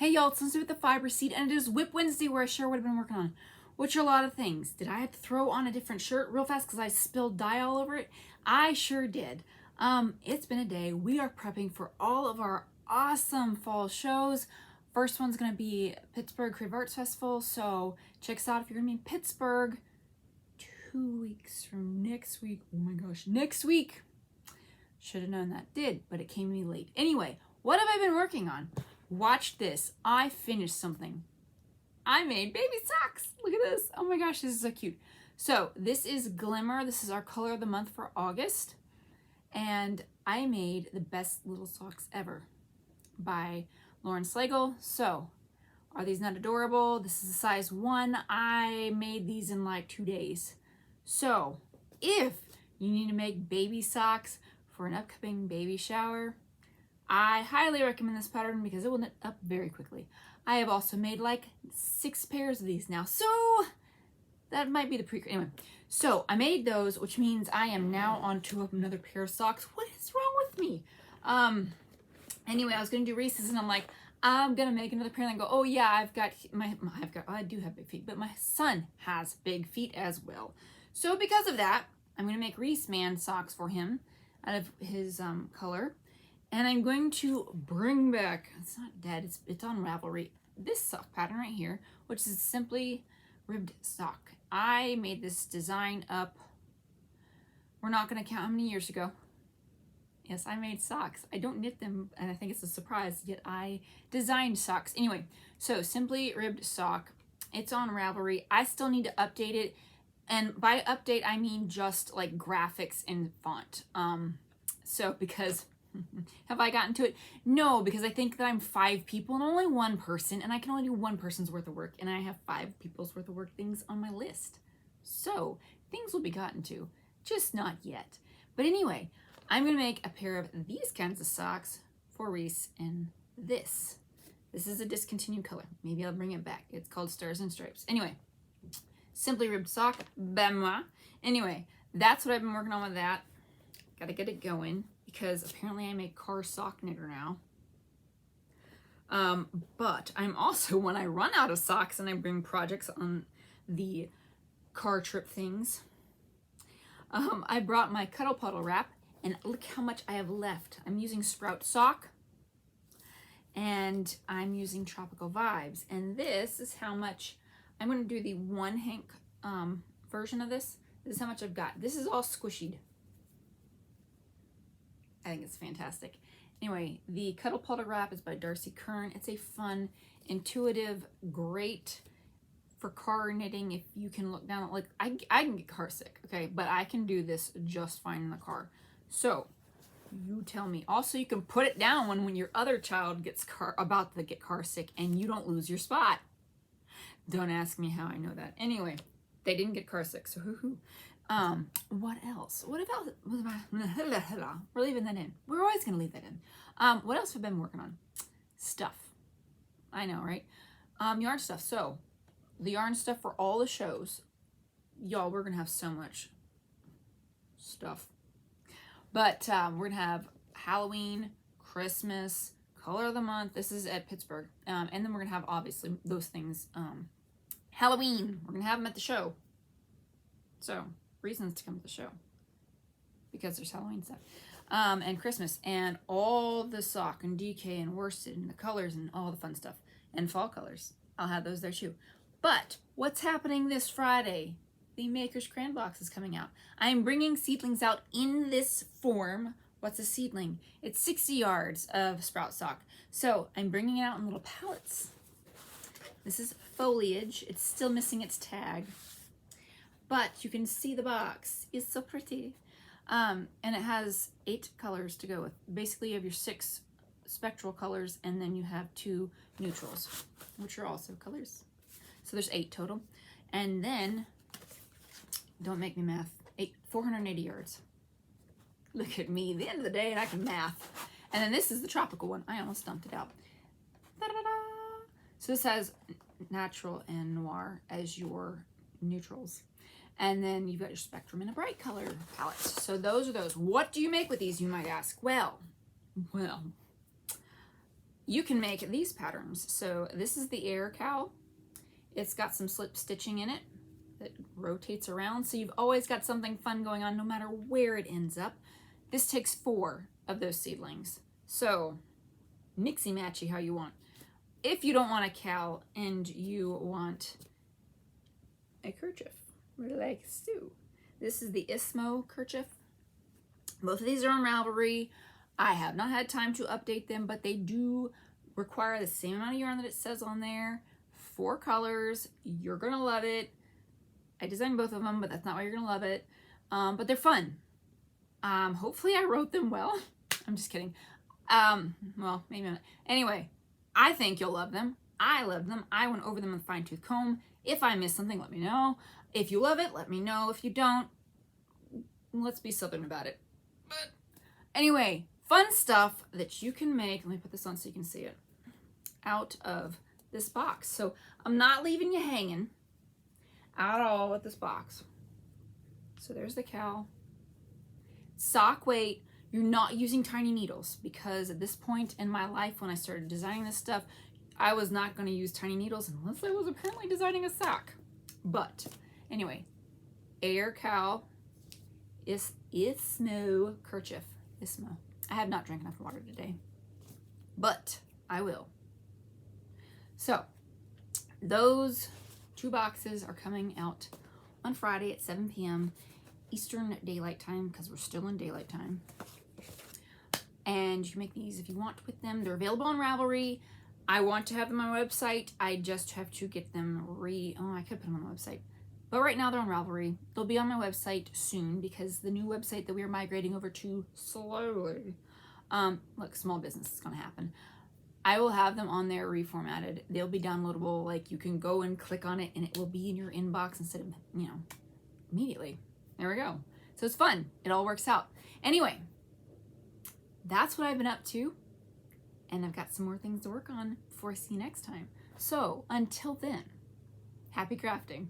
Hey y'all, it's Lindsay with the Fiber Seed, and it is WIP Wednesday where I share what I've been working on, which are a lot of things. Did I have to throw on a different shirt real fast because I spilled dye all over it? I sure did. It's been a day. We are prepping for all of our awesome fall shows. First one's going to be Pittsburgh Creative Arts Festival, so check us out if you're going to be in Pittsburgh 2 weeks from next week. Oh my gosh, next week. Should have known that. Did, but it came to me late. Anyway, what have I been working on? Watch this. I finished something. I made baby socks. Look at this. Oh my gosh, this is so cute. So this is Glimmer. This is our color of the month for August. And I made the best little socks ever by Lauren Slagle. So are these not adorable? This is a size 1. I made these in like 2 days. So if you need to make baby socks for an upcoming baby shower, I highly recommend this pattern because it will knit up very quickly. I have also made like 6 pairs of these now, so that might be the anyway. So I made those, which means I am now on to another pair of socks. What is wrong with me? Anyway, I was gonna do Reese's, and I'm like, I'm gonna make another pair, and I go, oh yeah, I do have big feet, but my son has big feet as well. So because of that, I'm gonna make Reece Man socks for him out of his color. And I'm going to bring back, it's not dead, it's on Ravelry, this sock pattern right here, which is simply ribbed sock. I made this design up, we're not going to count how many years ago. Yes, I made socks. I don't knit them, and I think it's a surprise, yet I designed socks. Anyway, so simply ribbed sock. It's on Ravelry. I still need to update it, and by update, I mean just like graphics and font. So because... have I gotten to it? No, because I think that I'm 5 people and only 1 person, and I can only do 1 person's worth of work, and I have 5 people's worth of work things on my list. So things will be gotten to, just not yet. But anyway, I'm gonna make a pair of these kinds of socks for Reese in this. This is a discontinued color. Maybe I'll bring it back. It's called Stars and Stripes. Anyway, simply ribbed sock, benoit. Anyway, that's what I've been working on with that. Gotta get it going, because apparently I'm a car sock knitter now. But I'm also, when I run out of socks and I bring projects on the car trip things, I brought my Cuddle Puddle Wrap, and look how much I have left. I'm using Sprout Sock, and I'm using Tropical Vibes, and this is how much, I'm gonna do the 1 hank version of this. This is how much I've got. This is all squishied. I think it's fantastic. Anyway, the Cuddle Puddle Wrap is by Darci Kern. It's a fun, intuitive, great for car knitting. If you can look down, like I can get car sick, okay, but I can do this just fine in the car. So you tell me. Also, you can put it down when your other child gets about to get car sick, and you don't lose your spot. Don't ask me how I know that. Anyway, they didn't get car sick, so hoo-hoo. What else? What about, we're leaving that in. We're always going to leave that in. What else have I been working on? Stuff. I know, right? Yarn stuff. So, the yarn stuff for all the shows. Y'all, we're going to have so much stuff. But, we're going to have Halloween, Christmas, color of the month. This is at Pittsburgh. And then we're going to have, obviously, those things. Halloween. We're going to have them at the show. So, reasons to come to the show, because there's Halloween stuff, and Christmas, and all the sock and DK and worsted and the colors and all the fun stuff, and fall colors. I'll have those there too. But what's happening this Friday? The Maker's Crayon Box is coming out. I'm bringing seedlings out in this form. What's a seedling? It's 60 yards of sprout sock. So I'm bringing it out in little pallets. This is foliage. It's still missing its tag, but you can see the box. It's so pretty. And it has 8 colors to go with. Basically, you have your 6 spectral colors, and then you have 2 neutrals, which are also colors. So there's 8 total. And then, don't make me math, 480 yards. Look at me, the end of the day, and I can math. And then this is the tropical one. I almost stumped it out. Da-da-da! So this has natural and noir as your neutrals. And then you've got your spectrum and a bright color palette. So those are those. What do you make with these, you might ask? Well, you can make these patterns. So this is the Ayre cowl. It's got some slip stitching in it that rotates around. So you've always got something fun going on no matter where it ends up. This takes 4 of those seedlings. So mixy matchy how you want. If you don't want a cowl and you want a kerchief, like so. This is the Ismo kerchief. Both of these are on Ravelry. I have not had time to update them, but they do require the same amount of yarn that it says on there. 4 colors. You're gonna love it. I designed both of them, but that's not why you're gonna love it. But they're fun. Hopefully I wrote them well. I'm just kidding. Well, maybe not. Anyway, I think you'll love them. I love them. I went over them with a fine-tooth comb. If I missed something, let me know. If you love it, let me know. If you don't, let's be southern about it. But anyway, fun stuff that you can make. Let me put this on so you can see it. Out of this box. So I'm not leaving you hanging at all with this box. So there's the cowl. Sock weight. You're not using tiny needles because at this point in my life when I started designing this stuff, I was not going to use tiny needles unless I was apparently designing a sock. But anyway, Ayre cowl is Ismo kerchief. Ismo. I have not drank enough water today, but I will. So those 2 boxes are coming out on Friday at 7 p.m. Eastern Daylight Time because we're still in daylight time. And you can make these if you want with them. They're available on Ravelry. I want to have them on my website. I just have to get them I could put them on the website. But right now they're on Ravelry. They'll be on my website soon because the new website that we are migrating over to slowly. Look, small business is going to happen. I will have them on there reformatted. They'll be downloadable. Like you can go and click on it and it will be in your inbox instead of, immediately. There we go. So it's fun. It all works out. Anyway, that's what I've been up to. And I've got some more things to work on before I see you next time. So until then, happy crafting.